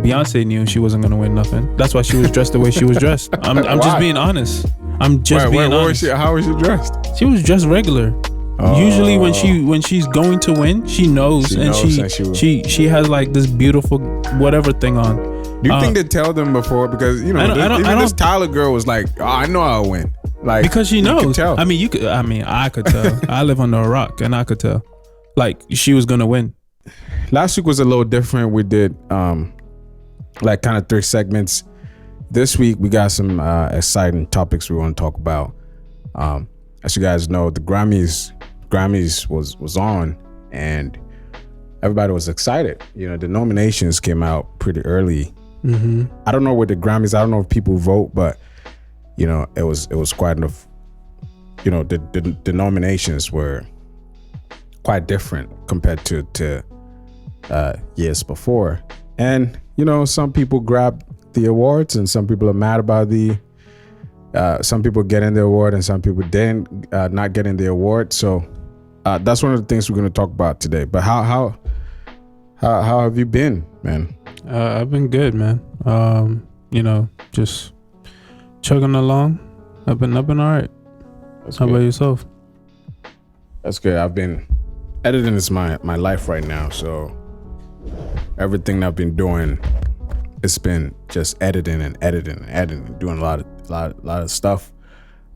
Beyonce knew she wasn't gonna win nothing. That's why she was dressed the way she was dressed. I'm just being honest. I'm just being honest. How was she dressed? She was dressed regular. Usually when she's going to win, she knows, she has like this beautiful whatever thing on. Do you think they tell them before? Because this Tyler girl was like, oh, I know I'll win. Like, because she knows. Can tell. I could tell. I live under a rock and I could tell. Like she was gonna win. Last week was a little different. We did like kind of 3 segments. This week we got some exciting topics we want to talk about. As you guys know, the Grammys was on and everybody was excited. You know, the nominations came out pretty early. Mm-hmm. I don't know with the Grammys. I don't know if people vote, but you know, it was quite enough. You know, the nominations were quite different compared to years before. And you know, some people grab the awards, and some people are mad about some people getting the award, and some people didn't not getting the award. So that's one of the things we're going to talk about today. But how have you been, man? I've been good, man. You know, just chugging along. I've been all right. How about yourself? That's good. I've been editing is my life right now, so everything I've been doing, it's been just editing, doing a lot of stuff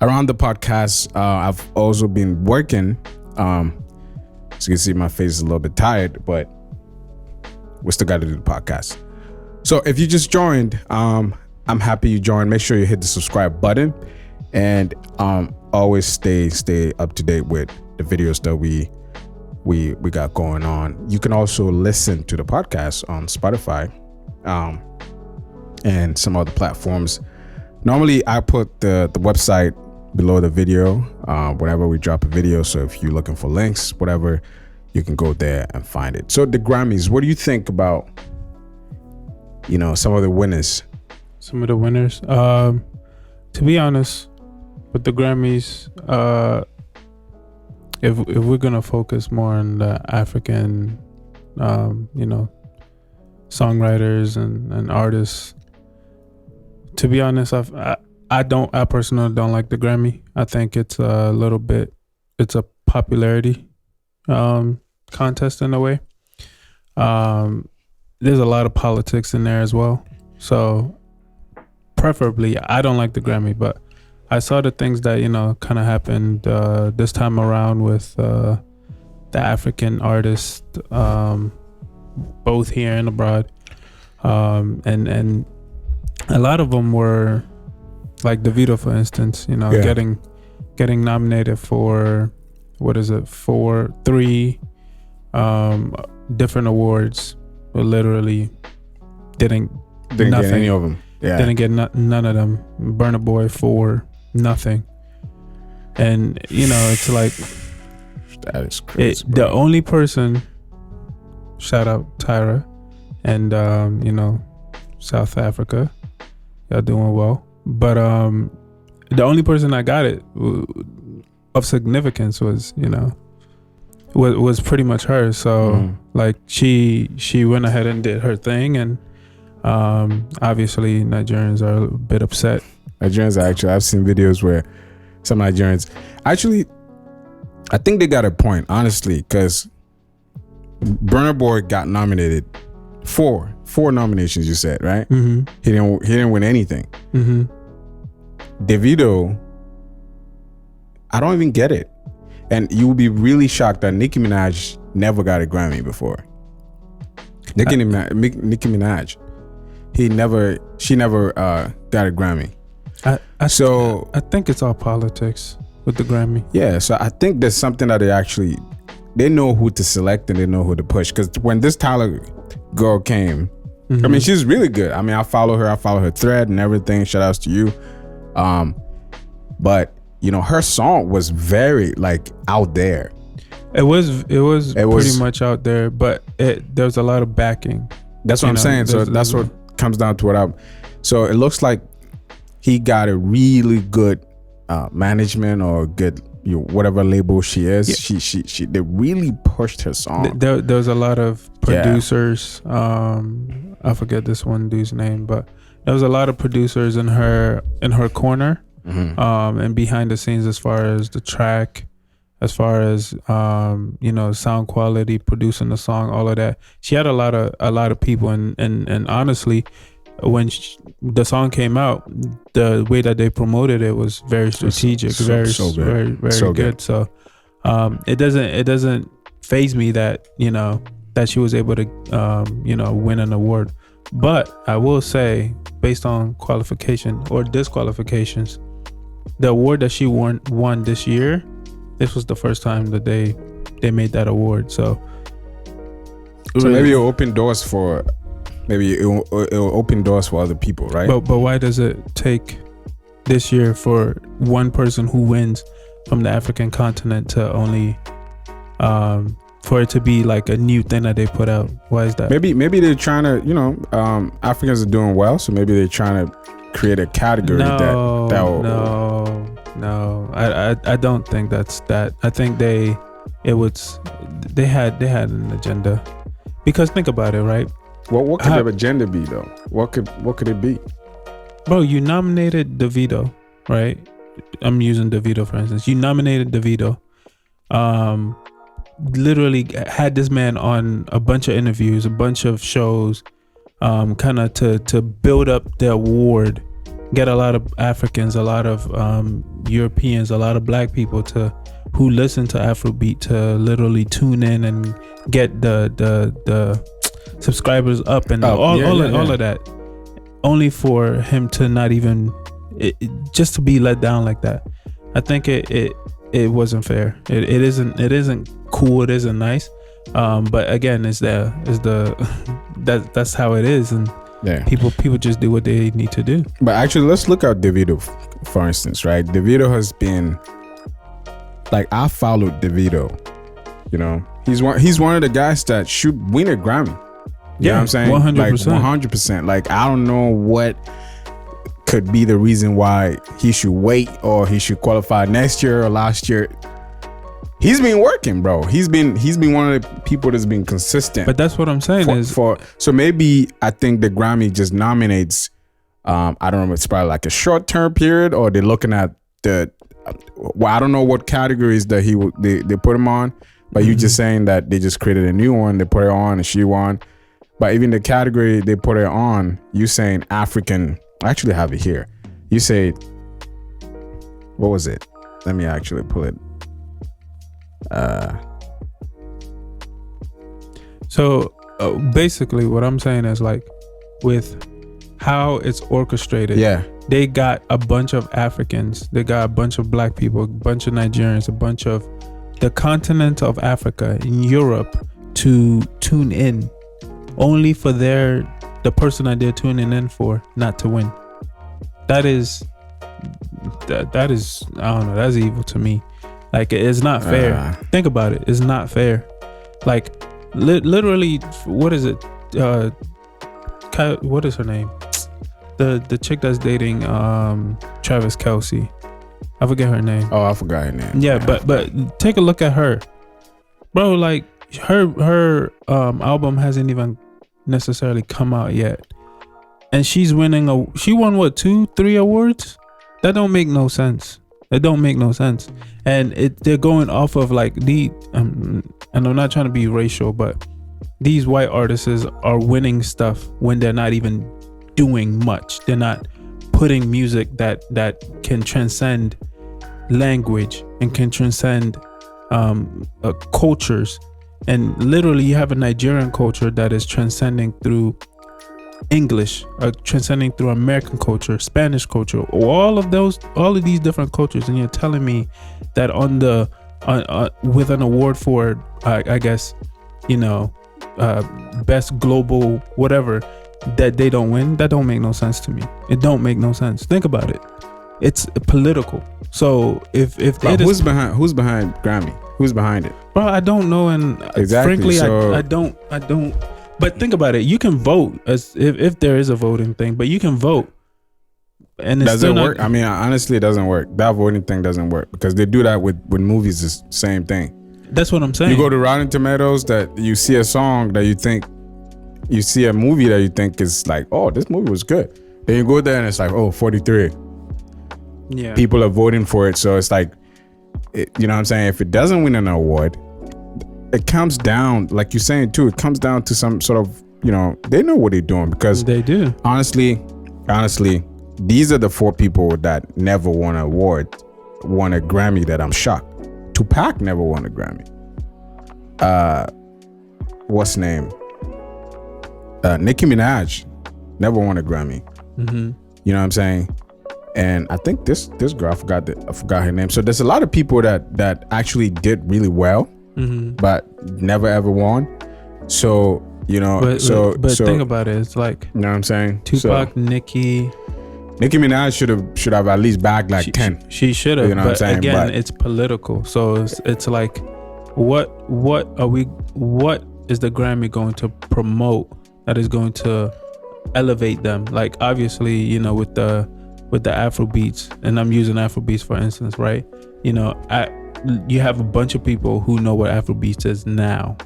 around the podcast. I've also been working. As you can see, my face is a little bit tired, but we still got to do the podcast. So if you just joined, I'm happy you joined. Make sure you hit the subscribe button, and always stay up to date with the videos that we got going on. You can also listen to the podcast on Spotify and some other platforms. Normally I put the website below the video whenever we drop a video, so if you're looking for links, whatever, you can go there and find it. So the Grammys, what do you think about, you know, some of the winners? To be honest, with the Grammys, if we're gonna focus more on the African, you know, songwriters and artists, to be honest, I personally don't like the Grammy. I think it's a popularity contest in a way. There's a lot of politics in there as well. So preferably, I don't like the Grammy, but I saw the things that, you know, kind of happened this time around with the African artists, both here and abroad, and a lot of them were like Davido, for instance, you know, getting nominated for 3 different awards, but literally didn't get any of them. Yeah. Didn't get none of them. Burna Boy for nothing. And you know, it's like that is crazy. The only person, shout out Tyra, and you know, South Africa, y'all doing well. But the only person that got it of significance was, you know, was pretty much her. So like she went ahead and did her thing, and obviously Nigerians are a bit upset. Nigerians are actually, I've seen videos where some Nigerians actually, I think they got a point, honestly, because Burna Boy got nominated four nominations, you said, right? Mm-hmm. He didn't win anything. Mm-hmm. Davido, I don't even get it. And you will be really shocked that Nicki Minaj never got a Grammy before. Nicki Minaj, she never got a Grammy. I think it's all politics with the Grammy. Yeah, so I think there's something that they know who to select and they know who to push. Because when this Tyler girl came, I mean, she's really good. I mean, I follow her thread and everything. Shout outs to you. But you know, her song was very like out there. It was pretty much out there, but there was a lot of backing. That's what I'm saying. So that's what comes down to what so it looks like he got a really good management or good, you know, whatever label she is. Yeah. She they really pushed her song. There was a lot of producers, a I forget this one dude's name, but there was a lot of producers in her corner, and behind the scenes, as far as the track, as far as sound quality, producing the song, all of that. She had a lot of people, and honestly, when the song came out, the way that they promoted it was very strategic, very good. So it doesn't faze me that that she was able to win an award. But I will say, based on qualification or disqualifications, the award that she won this year, this was the first time that they made that award. So maybe it'll open doors for it'll open doors for other people, right? But why does it take this year for one person who wins from the African continent to only for it to be like a new thing that they put out? Why is that? Maybe they're trying to, Africans are doing well, so maybe they're trying to create a category No, I don't think that's that. I think they had an agenda, because think about it, right? Well, what could their agenda be though? What could it be? Bro, you nominated DeVito, right? I'm using DeVito for instance. You nominated DeVito. Literally had this man on a bunch of interviews, a bunch of shows, kind of to build up the award, get a lot of Africans, a lot of Europeans, a lot of black people who listen to Afrobeat to literally tune in and get the subscribers up and all of that, only for him to not even just to be let down like that. I think it wasn't fair. It isn't cool. It isn't nice. But again, that's how it is, and people just do what they need to do. But actually, let's look at DeVito for instance, right? DeVito has been like, I followed DeVito. He's one of the guys that should win a Grammy. You know what I'm saying? 100%. Like 100%. Like, I don't know what could be the reason why he should wait or he should qualify next year or last year. He's been working, bro. He's been one of the people that's been consistent. But that's what I'm saying so maybe I think the Grammy just nominates. I don't know. It's probably like a short-term period, or they're looking at I don't know what categories that they put him on. But you just saying that they just created a new one, they put her on and she won. But even the category they put her on, you saying African. I actually have it here. You say, what was it? Let me actually pull it. So basically what I'm saying is, like, with how it's orchestrated, they got a bunch of Africans, they got a bunch of black people, a bunch of Nigerians, a bunch of the continent of Africa in Europe to tune in, only for the person that they're tuning in for not to win. That is I don't know, that's evil to me. Like, it's not fair. Think about it. It's not fair. Like, literally, what is it? What is her name? The chick that's dating Travis Kelce. I forget her name. Oh, I forgot her name. Yeah, but take a look at her, bro. Like, her album hasn't even necessarily come out yet, and she's winning she won what, 2-3 awards? That don't make no sense. It don't make no sense. And they're going off of like and I'm not trying to be racial, but these white artists are winning stuff when they're not even doing much. They're not putting music that can transcend language and can transcend cultures. And literally, you have a Nigerian culture that is transcending through English, transcending through American culture, Spanish culture, all of these different cultures. And you're telling me that with an award for I guess best global whatever, that they don't win? That don't make no sense to me. It don't make no sense. Think about it. It's political. So if who's behind Grammy? Who's behind it? Bro, I don't know, and exactly. Frankly, so, I don't. But think about it. You can vote as if there is a voting thing, but you can vote. And it doesn't work. I mean, honestly, it doesn't work. That voting thing doesn't work because they do that with movies. It's the same thing. That's what I'm saying. You go to Rotten Tomatoes, that you see a song that you think you see a movie that you think is like, oh, this movie was good. Then you go there and it's like, oh, 43. Yeah. People are voting for it. So it's like, you know what I'm saying? If it doesn't win an award, it comes down, like you're saying too, it comes down to some sort of, you know, they know what they're doing, because they do. Honestly, these are the 4 people that never won a Grammy that I'm shocked. Tupac never won a Grammy. What's his name? Nicki Minaj never won a Grammy. Mm-hmm. You know what I'm saying? And I think this girl, I forgot her name. So there's a lot of people that actually did really well, mm-hmm. but never ever won. So, you know, but think about it. It's like, you know what I'm saying? Tupac, Nicki Minaj should have at least bagged like 10. She should have. You know but what I'm saying? Again, it's political. So it's like, what is the Grammy going to promote that is going to elevate them? Like, obviously, you know, with the Afrobeats, and I'm using Afrobeats for instance, right? You know, you have a bunch of people who know what Afrobeats is now,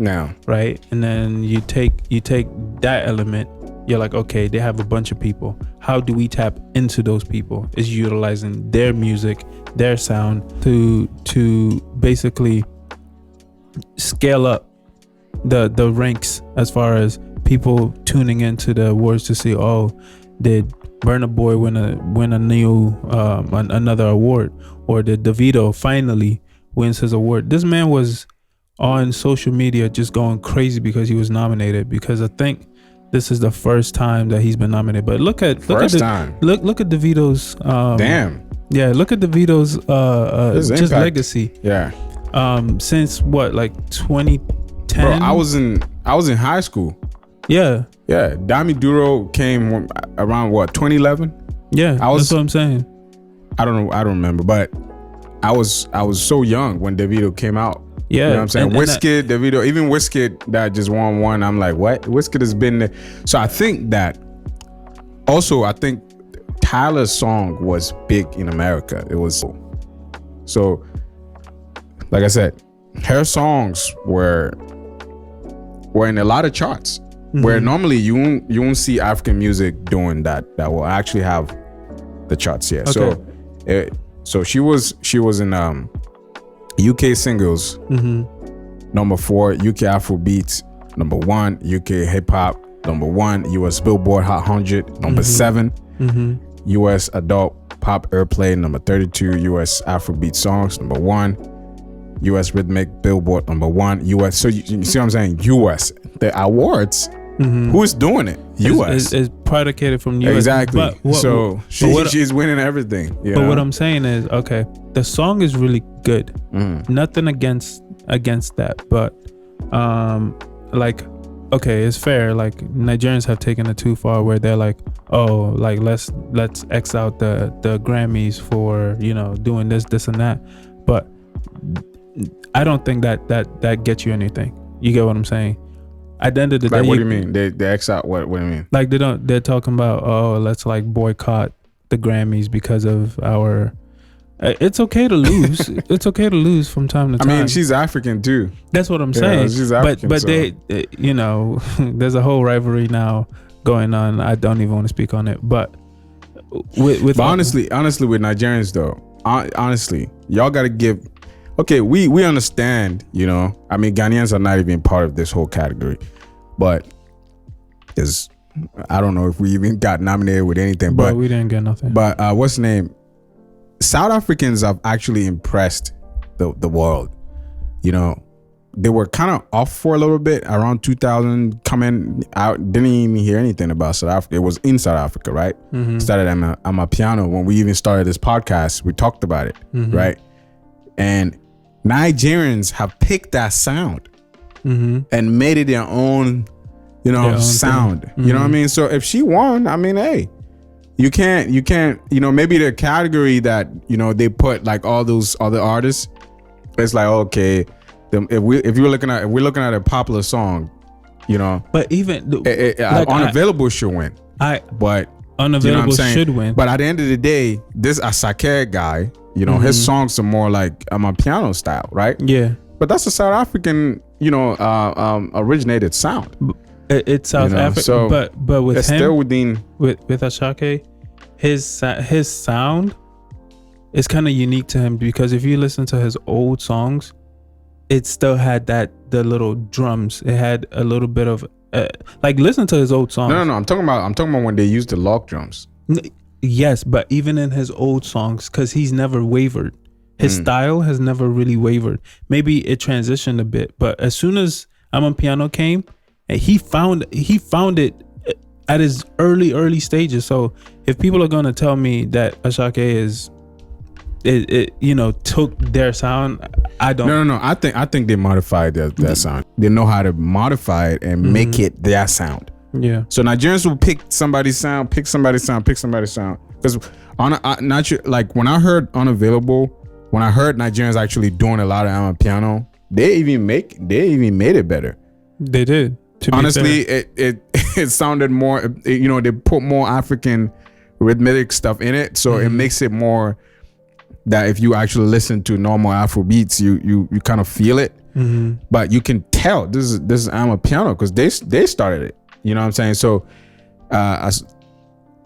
right? And then you take that element, you're like, okay, they have a bunch of people. How do we tap into those people? Is utilizing their music, their sound to basically scale up the ranks as far as people tuning into the awards to see, oh, did Burna Boy win a new another award, or did Davido finally wins his award? This man was on social media just going crazy because he was nominated, because I think this is the first time that he's been nominated. But look at Davido's look at Davido's just legacy. Yeah. Since what, like 2010? Bro, I was in high school. Yeah. Yeah. Dami Duro came around what, 2011? Yeah. That's what I'm saying. I don't know. I don't remember, but I was so young when Davido came out. Yeah. You know what I'm saying? Wizkid, Davido, even Wizkid that just won one. I'm like, what? Wizkid has been there. So I think that also, I think Tyler's song was big in America. It was so, like I said, her songs were in a lot of charts, mm-hmm. where normally you won't see African music doing that will actually have the charts here. Okay. So she was in UK singles, mm-hmm. number 4, UK Afrobeats, number 1, UK hip hop, number 1, US Billboard Hot 100, number mm-hmm. 7, mm-hmm. US Adult Pop Airplay, number 32, US Afrobeat Songs, number 1, US Rhythmic Billboard, number 1, US. So you see what I'm saying? US. The awards, mm-hmm. who's doing it? US. Is predicated from US. Exactly. She's winning everything. Yeah. But what I'm saying is, okay, the song is really good. Mm. Nothing against that, but like, okay, it's fair. Like, Nigerians have taken it too far, where they're like, oh, like let's X out the Grammys for, you know, doing this and that. But I don't think that gets you anything. You get what I'm saying? At the end of the day, what do you mean? They X out what do you mean? Like, they're talking about, oh, let's like boycott the Grammys because of our. It's okay to lose. It's okay to lose from time to time. I mean, she's African too. That's what I'm saying. She's African, but so. they, you know, there's a whole rivalry now going on. I don't even want to speak on it. But with honestly, with Nigerians though, honestly, y'all got to give. Okay, we understand, you know. I mean, Ghanaians are not even part of this whole category, but I don't know if we even got nominated with anything. But we didn't get nothing. But what's the name? South Africans have actually impressed the world. You know, they were kind of off for a little bit around 2000. Coming out, didn't even hear anything about South Africa. It was in South Africa, right? Mm-hmm. Started on my piano when we even started this podcast. We talked about it, mm-hmm. right? And Nigerians have picked that sound, mm-hmm. and made it their own, you know, sound. Mm-hmm. You know what I mean? So if she won, I mean, hey, you can't, you know, maybe the category that, you know, they put like all those other artists, it's like, okay, if we're looking at a popular song, you know, but even like Unavailable should win. But Unavailable, you know, should win. But at the end of the day, this Asake guy, you know, mm-hmm. his songs are more like a piano style, right? Yeah. But that's a South African, you know, originated sound. It's South Africa, So but with it's him, still within. with Ashake, his sound is kind of unique to him, because if you listen to his old songs, it still had the little drums. It had a little bit of like, listen to his old songs. No. I'm talking about when they used the lock drums. Yes, but even in his old songs, because he's never wavered. His style has never really wavered. Maybe it transitioned a bit, but as soon as I'm on Piano came, he found it at his early stages. So if people are gonna tell me that Ashake is it took their sound, I don't. No. I think they modified that sound. They know how to modify it and make it their sound. Yeah. So Nigerians will pick somebody's sound. Because like when I heard Unavailable, when I heard Nigerians actually doing a lot of piano, they even made it better. They did. Honestly, it sounded more. They put more African rhythmic stuff in it, so it makes it more that if you actually listen to normal Afro beats, you kind of feel it. But you can tell this is piano because they started it. You know what I'm saying? So, as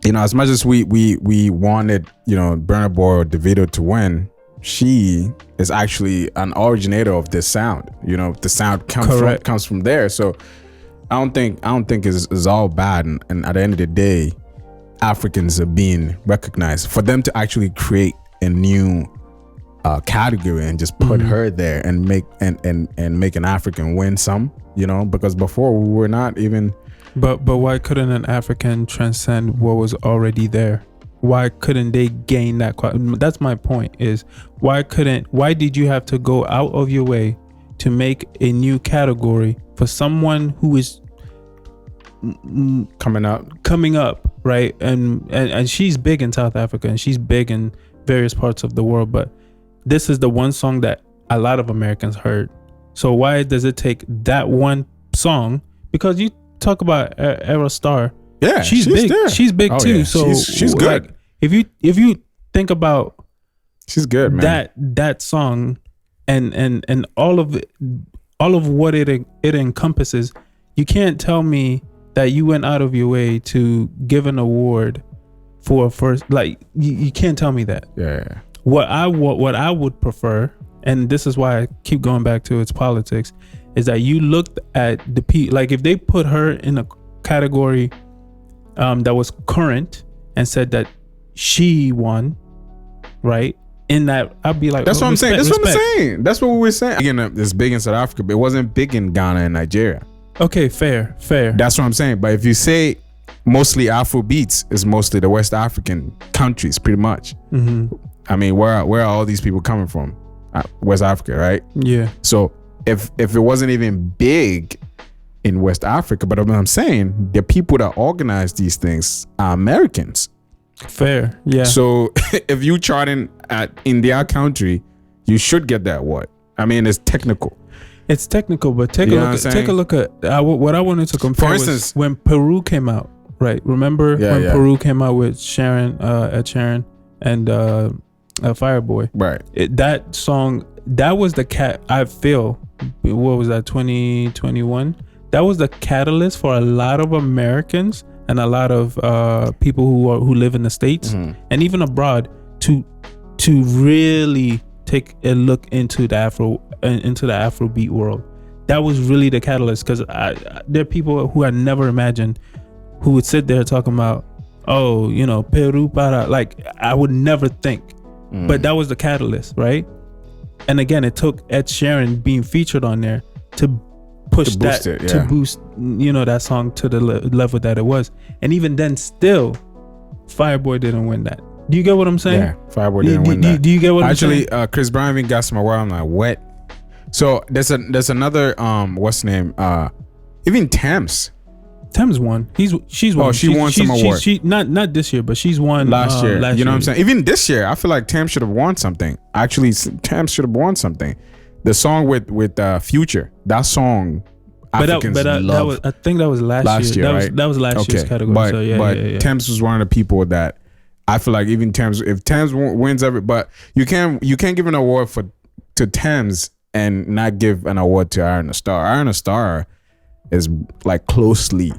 much as we wanted Burna Boy or Davido to win, she is actually an originator of this sound. The sound comes from there. So I don't think it's all bad. And at the end of the day, Africans are being recognized. For them to actually create a new category and just put her there and make an African win some, because before we were not even. But why couldn't an African transcend what was already there? Why couldn't they gain that? That's my point. Is why did you have to go out of your way to make a new category for someone who is coming up, right? And she's big in South Africa and she's big in various parts of the world, but this is the one song that a lot of Americans heard. So why does it take that one song? Because you talk about Era Star, yeah, she's big. There. She's big too. Yeah. So she's good. Like, if you think about, she's good, man. That song and all of what it encompasses, you can't tell me that you went out of your way to give an award for a first. Like you can't tell me that. Yeah. What I would prefer, and this is why I keep going back to its politics, is that you looked at like if they put her in a category that was current and said that she won, right? In that, I'd be like, that's what I'm saying. That's what I'm saying. That's what we were saying. Again, it's big in South Africa, but it wasn't big in Ghana and Nigeria. Okay, fair. That's what I'm saying. But if you say mostly Afro beats, is mostly the West African countries, pretty much. I mean, where are all these people coming from? West Africa, right? Yeah. So if it wasn't even big in West Africa, but what I'm saying, the people that organize these things are Americans. Fair, yeah. So if you charting in their country, you should get that award. I mean, it's technical. It's technical, but take a look at what I wanted to compare. For instance, was when Peru came out, right? Remember when Peru came out with Ed Sheeran and Fireboy, right? That song, that was the I feel, what was that, 2021? That was the catalyst for a lot of Americans and a lot of people who live in the States and even abroad to really take a look into the Afrobeat world. That was really the catalyst, because there are people who I never imagined who would sit there talking about, Peru para, like I would never think, but that was the catalyst, right? And again, it took Ed Sheeran being featured on there to boost that song to the level that it was. And even then, still, Fireboy didn't win that. Do you get what I'm saying? Yeah, Fireboy didn't win that. Do you get what I'm saying? Actually, Chris Brown even got some award. I'm like, what? So there's another what's the name? Even Thames won. She's won. Oh, she won some award. She not this year, but she's won last year. You know what I'm saying? Even this year, I feel like Thames should have won something. Actually, Thames should have won something. The song with Future, that song, Africans love. I think that was last year. That was last year's category. But Thames was one of the people that I feel like even Thames, if Thames wins but you can't give an award to Thames and not give an award to Iron Star. Iron Star is like closely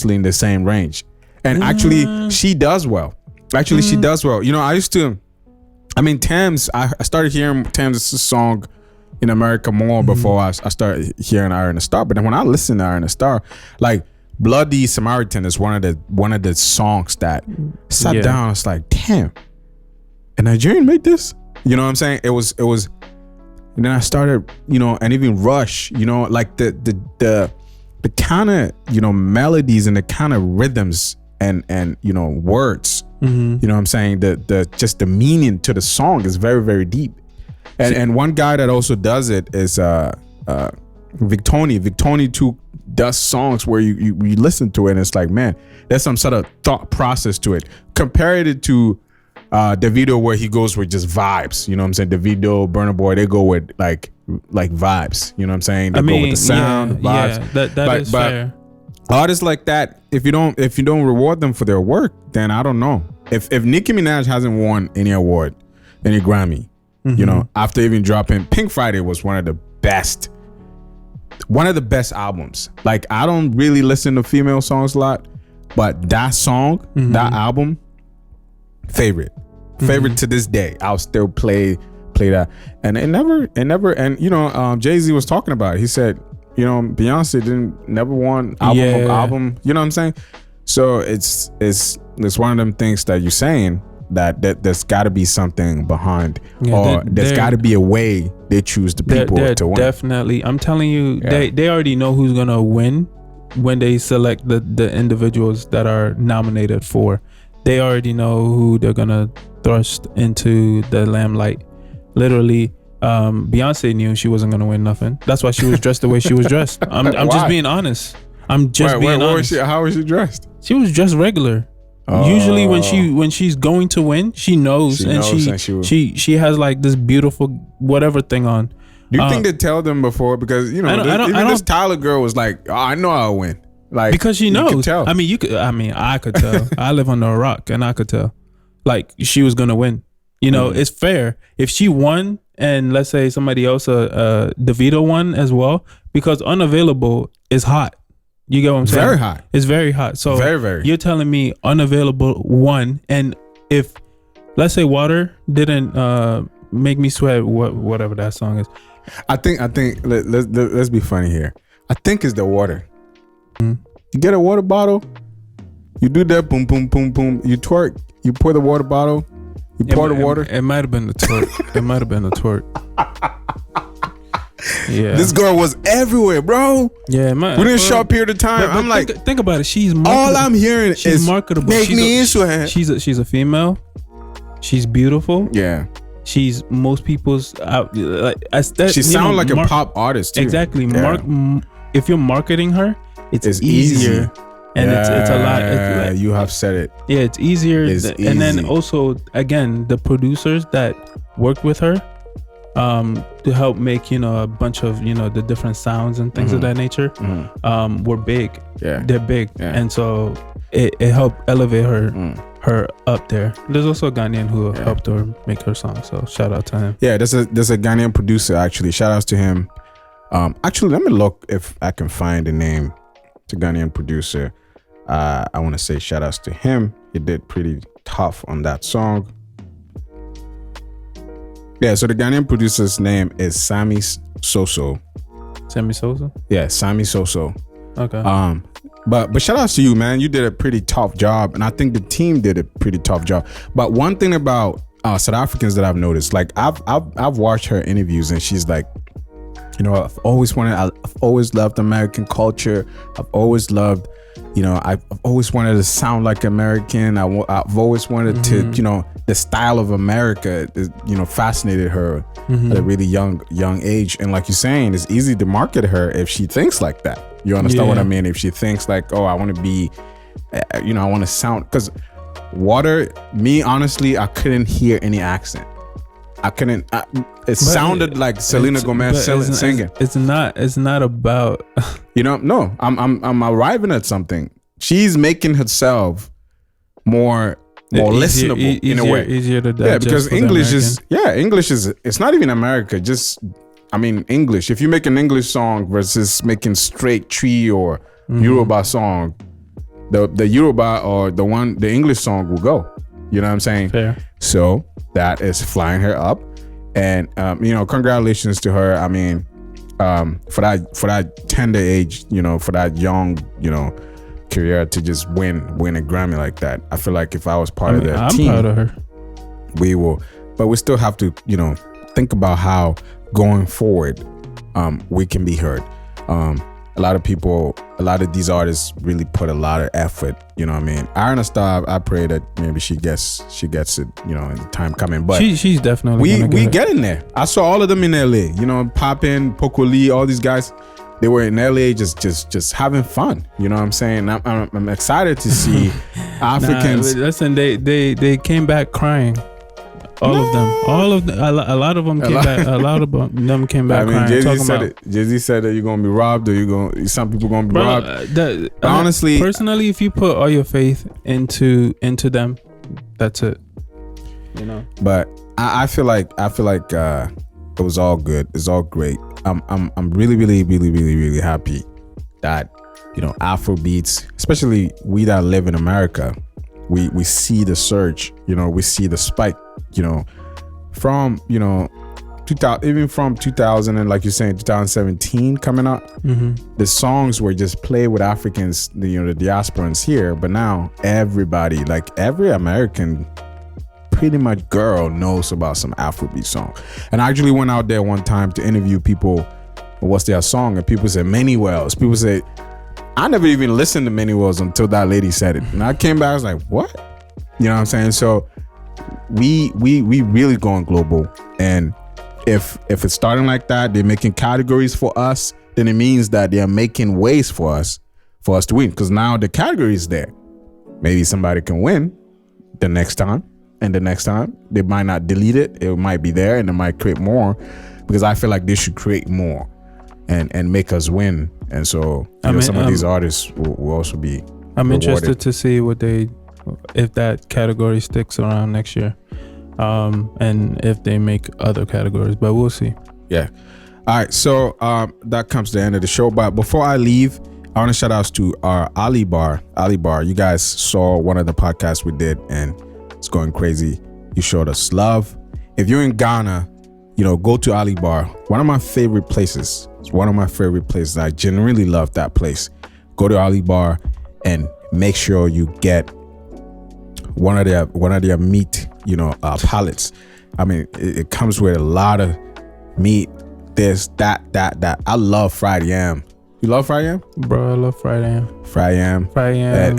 in the same range. And actually she does well. She does well. You know, Thames, I started hearing Thames' song in America more before I started hearing Iron the Star. But then when I listen to Iron the Star, like Bloody Samaritan is one of the songs that sat down. It's like, damn, a Nigerian made this. You know what I'm saying? It was. And then I started, you know, and even Rush, you know, like the kind of, you know, melodies and the kind of rhythms and you know, words. You know what I'm saying? The just the meaning to the song is very, very deep. And one guy that also does it is Victoni. Victoni too does songs where you listen to it and it's like, man, there's some sort of thought process to it. Compared it to Davido, where he goes with just vibes. You know what I'm saying? Davido, Burna Boy, they go with like vibes. You know what I'm saying? They go with the sound, vibes. Yeah, that is fair. Artists like that, if you don't reward them for their work, then I don't know. If Nicki Minaj hasn't won any award, any Grammy, you know, after even dropping Pink Friday was one of the best albums. Like, I don't really listen to female songs a lot, but that song, that album, favorite to this day. I'll still play that, and it never. And you know, Jay-Z was talking about it. He said, you know, Beyonce never won album. You know what I'm saying? So it's one of them things that you're saying that there's got to be something behind, or there's got to be a way they choose the people to win. Definitely, I'm telling you, they already know who's gonna win when they select the individuals that are nominated for. They already know who they're gonna thrust into the limelight. Literally, Beyonce knew she wasn't gonna win nothing. That's why she was dressed the way she was dressed. I'm just being honest. I'm just being honest. How was she dressed? She was dressed regular. Usually when she's going to win, she knows, she has like this beautiful whatever thing on. Do you think they tell them before? Because you know, this Tyler girl was like, oh, I know I'll win. Like, because she knows. Could tell. I could tell. I live under a rock and I could tell. Like, she was gonna win. You know, it's fair. If she won and let's say somebody else, Davido won as well, because Unavailable is hot. You get what I'm saying? Very hot. It's very hot. So very, very. You're telling me Unavailable won, and if let's say Water didn't make me sweat, whatever that song is. I think let's be funny here. I think it's the water. You get a water bottle, you do that, boom, boom, boom, boom. You twerk, you pour the water bottle, you pour the water. It might have been the twerk. It might have been the twerk. Yeah, this girl was everywhere, bro. Yeah, within a short period of time. But I'm like, think about it. She's marketable. All I'm hearing is marketable. Make me into her. She's a female. She's beautiful. Yeah. She's most people's she sounds like a pop artist too. Exactly. Yeah. If you're marketing her, it's easier. And it's a lot. You have said it. Yeah, it's easier. And then also, again, the producers that worked with her to help make, you know, a bunch of, you know, the different sounds and things of that nature were big. Yeah, they're big. Yeah. And so it helped elevate her up there. There's also a Ghanaian who helped her make her song, so shout out to him. Yeah, there's a Ghanaian producer, actually. Shout outs to him. Actually, let me look if I can find the name. It's a Ghanaian producer. I want to say shout outs to him. He did pretty tough on that song. Yeah, so the Ghanaian producer's name is Sammy Soso. Sammy Soso? Yeah, Sammy Soso. Okay. But shout out to you, man. You did a pretty tough job, and I think the team did a pretty tough job. But one thing about South Africans that I've noticed, like I've watched her interviews, and she's like, you know, I've always loved American culture. I've always loved, you know, I've always wanted to sound like American. I've always wanted to, you know, the style of America, you know, fascinated her at a really young age. And like you're saying, it's easy to market her if she thinks like that. You understand what I mean? If she thinks like, oh, I want to be, you know, I want to sound, because Water, me, honestly, I couldn't hear any accent. I couldn't. It sounded like Selena Gomez singing. It's not about. You know, no. I'm arriving at something. She's making herself more listenable in a way. Easier to digest. Yeah, because English is. It's not even America. Just English. If you make an English song versus making straight tree or Yoruba song, the Yoruba or the English song will go. You know what I'm saying? Fair. So that is flying her up, and congratulations to her. I mean, for that tender age, for that young, career to just win a Grammy like that. I feel like if I was part of that team, I'm proud of her. We will, but we still have to, think about how going forward, we can be heard. A lot of these artists really put a lot of effort. You know what I mean? Iron Star, I pray that maybe she gets it, in the time coming. But she's definitely we getting there. I saw all of them in LA. Poppin, Pokoli, all these guys. They were in LA just having fun. You know what I'm saying? I'm excited to see Africans. Listen, they came back crying. All of them. A lot of them came back. A lot of them came back crying. Jay-Z said that you're gonna be robbed, or some people gonna be robbed. Honestly, personally, if you put all your faith into them, that's it. But I feel like it was all good. It's all great. I'm really, really, really, really, really happy that Afro beats, especially we that live in America, we see the surge. We see the spike. From 2000, even from 2000 and like you're saying 2017 coming up, the songs were just played with Africans, the diasporans here. But now everybody, like every American pretty much girl knows about some Afrobeat song. And I actually went out there one time to interview people, what's their song, and people said Many Wells. People said, I never even listened to Many Wells until that lady said it. And I came back, I was like, what? You know what I'm saying? So we really going global. And if it's starting like that, they're making categories for us, then it means that they're making ways for us to win. Because now the category is there. Maybe somebody can win the next time. And the next time, they might not delete it. It might be there and they might create more, because I feel like they should create more and make us win. And so some of these artists will also be I'm rewarded. interested to see if that category sticks around next year, and if they make other categories, but we'll see. Yeah. All right. So that comes to the end of the show. But before I leave, I want to shout outs to our Ali Bar. You guys saw one of the podcasts we did and it's going crazy. You showed us love. If you're in Ghana, go to Ali Bar. One of my favorite places. It's one of my favorite places. I genuinely love that place. Go to Ali Bar and make sure you get one of their meat, pallets. I mean, it comes with a lot of meat. This, that. I love fried yam. You love fried yam? Bro, I love fried yam. Fried yam.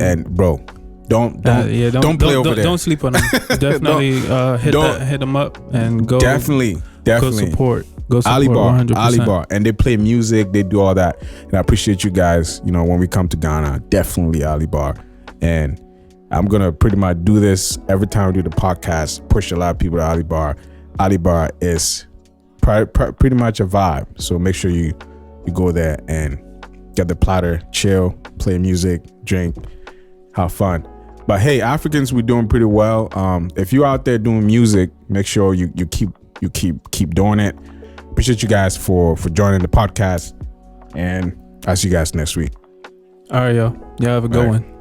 And bro, don't play over there. Don't sleep on them. Definitely hit them up and go. Definitely. Go support Ali Bar, 100%. Ali Bar, and they play music. They do all that, and I appreciate you guys. When we come to Ghana, definitely Ali Bar, and I'm gonna pretty much do this every time we do the podcast. Push a lot of people to Ali Bar. Ali Bar is pretty much a vibe, so make sure you go there and get the platter, chill, play music, drink, have fun. But hey, Africans, we're doing pretty well. If you're out there doing music, make sure you keep doing it. Appreciate you guys for joining the podcast, and I'll see you guys next week. All right, y'all. Y'all have a good one.